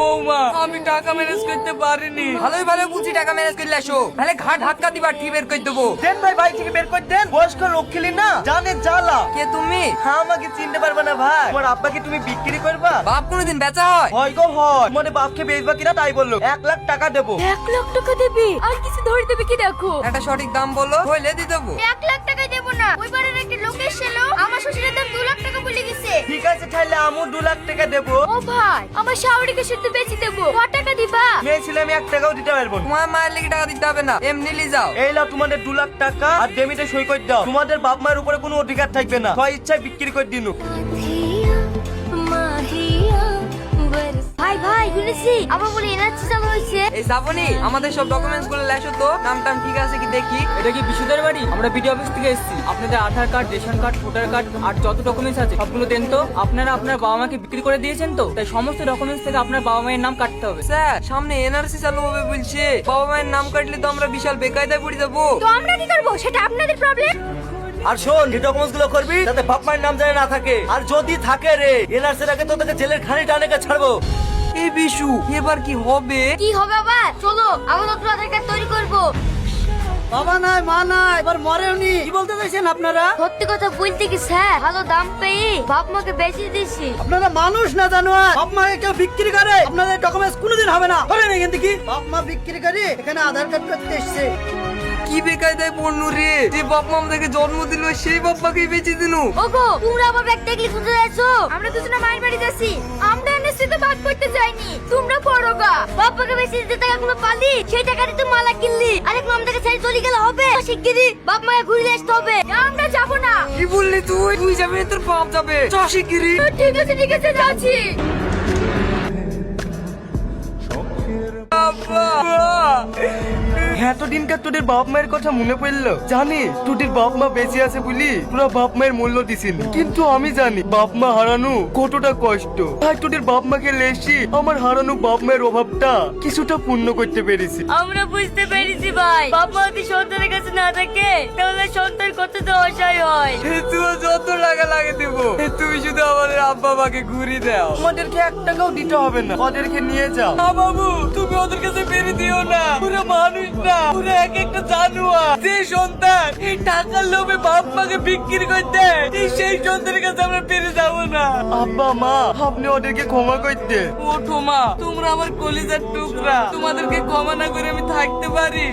বৌমা আমি টাকা ম্যানেজ করতে পারিনি। ভালোই ভালো বলছি, টাকা ম্যানেজ করলে আসো, তাহলে ঘাট ধাক্কা দিবা ঠিক বের করে দেবো। দেন ভাই, বাড়ি থেকে বের করে দেন। বয়স্ক লোক খেলি না, জানে জ্বালা। কে তুমি? হ্যাঁ, আমাকে চিনতে পারবে না ভাই। তোমার আব্বাকে তুমি বিক্রি করবা? বাপ কোনোদিন বেচা হয়? হয় গো হয়। তোমার বাপকে বেচবা কিনা তাই বললো। 1 লাখ টাকা দেবো। 1 লাখ টাকা দেবে? আর কিছু ধরে দেবে কি দেখো? একটা সঠিক দাম বলো, হইলে দিয়ে দেবো। 1 লাখ টাকা দেবো না। ওই বাড়ির একটা লোক এসেছিল, আমার শ্বশুরের দাম 2 লাখ টাকা বলে গেছে। ঠিক আছে, তাহলে আমু 2 লাখ টাকা দেবো। ও ভাই, আমার শাওরিকে শুদ্ধ বেচে দেবো। কত টাকা দিবা? মেয়ে ছেলে আমি 1 টাকাও দিতে পারবো না। তোমার মায়ের লেগে টাকা দিতে হবে না, এমনি নিয়ে যাও। এই লাও তোমাদের 2 লাখ টাকা, আর ডেমিটে সই করে দাও। তোমাদের বাপ মায়ের উপরে কোনো অধিকার থাকবে না, হয় ইচ্ছায় বিক্রি করে দিনু। ভাই ভাই শুনেছি আবার বলে এনার্জি চালু হয়েছে। এই শ্রাবণী, আমাদের সব ডকুমেন্টস গুলো লেসো তো, নাম টাম ঠিক আছে কি দেখি। এটা কি বিশুদের বাড়ি? আমরা বিডিও অফিস থেকে এসেছি। আপনাদের Aadhaar card, ration card, voter card আর যত ডকুমেন্টস আছে সবগুলো দেন তো। আপনারা আপনার বাবা মাকে বিক্রি করে দিয়েছেন তো, তাই সমস্ত ডকুমেন্টস থেকে আপনার বাবা মায়ের নাম কাটতে হবে। স্যার, সামনে এনআরসি চালু হবে বলছে, বাবা মায়ের নাম কাটলে তো আমরা বিশাল বেকায়দায় পড়ে যাবো। তো আমরা কি করবো? সেটা আপনাদের প্রবলেম। আর শোন, এই ডকুমেন্টস গুলো করবি যাতে বাপ মায়ের নাম জানে না থাকে, আর যদি থাকে রে এনআরসির আগে তো তোকে জেলের খানি টানেকে ছাড়বো। এই বিশু, এবার কি হবে? কি হবে আবার? চলো আমরা নতুন আধার কার্ড তৈরি করবো। বাবা নাই, মা নাই, এবার মরেওনি। কি বলতে চাইছেন আপনারা? সত্যি কথা বলতে কি স্যার, ভালো দাম পেয়ে বাপ মাকে বেঁচে দিয়েছি। আপনারা মানুষ না জানোয়ার? বাপ মাকে কেউ বিক্রি করে? আপনাদের ডকুমেন্টস কোনোদিন হবে না। ধরেন এখান থেকে। বাপ মা বিক্রি করে এখানে আধার কার্ড করতে এসছে। কি বেকায়দায় পড়নু রে, যে বাপ মা আমাদেরকে জন্ম দিল সেই বাপ মাকেই বেঁচে দিনু। ওগো, তোমরা আমার ব্যাগ দেখলে কোথায় যাচ্ছো? আমরা দুজনে মায়ের বাড়ি যাচ্ছি। আমরা এনএসসি তো ভাগ করতে যাইনি, তোমরা পড়োগা। বাপ্পাকে বেশি দিতে টাকাগুলো পালি, সেই টাকা দিয়ে তুই মালা কিনলি। আরেক মাম থেকে ছেড়ে চলে গেলে হবে? শিগগিরই বাপ মাকে ঘুরে আসতে হবে। আমরা যাবো না। কি বললি তুই? তুই যাবে তোর বাপ যাবে, চাষিগিরি। ঠিক আছে ঠিক আছে, যাচ্ছি। এতদিনকার তোদের বাপ মায়ের কথা মনে পড়লো। জানি তোদের বাপ মা বেঁচে আছে বলি তোরা বাপ মায়ের মূল্য দিছিস, কিন্তু আমি জানি বাপ মা হারানো কতটা কষ্ট। তাই তোদের বাপ মাকে লেসি আমার হারানো বাপ মায়ের অভাবটা কিছুটা পূর্ণ করতে পেরেছি। আমরা বুঝতে পেরেছি ভাই, বাপ মা যদি সন্তানের কাছে না থাকে তাহলে সন্তান কতটা অসহায় হয়। তুই যত টাকা লাগে দেবো, তুমি শুধু আমাদের আব্বা মাকে ঘুরি দাও। আমাদেরকে 1 টাকাও দিতে হবে না, ওদেরকে নিয়ে যাও। না বাবু, তুমি ওদের কাছে বেরে দিও না, পুরো মানুষ না, পুরো এক একটা জানোয়ার। যে সন্তান এই টাকার লোভে বাপ মাকে বিক্রি করে দেয়, সেই সন্তানের কাছে আমরা পেরে যাবো না। আব্বা মা, আপনি ওদেরকে ক্ষমা করতে। ওঠো মা, তোমরা আমার কলিজার টুকরা, তোমাদেরকে ক্ষমা না করে আমি থাকতে পারি?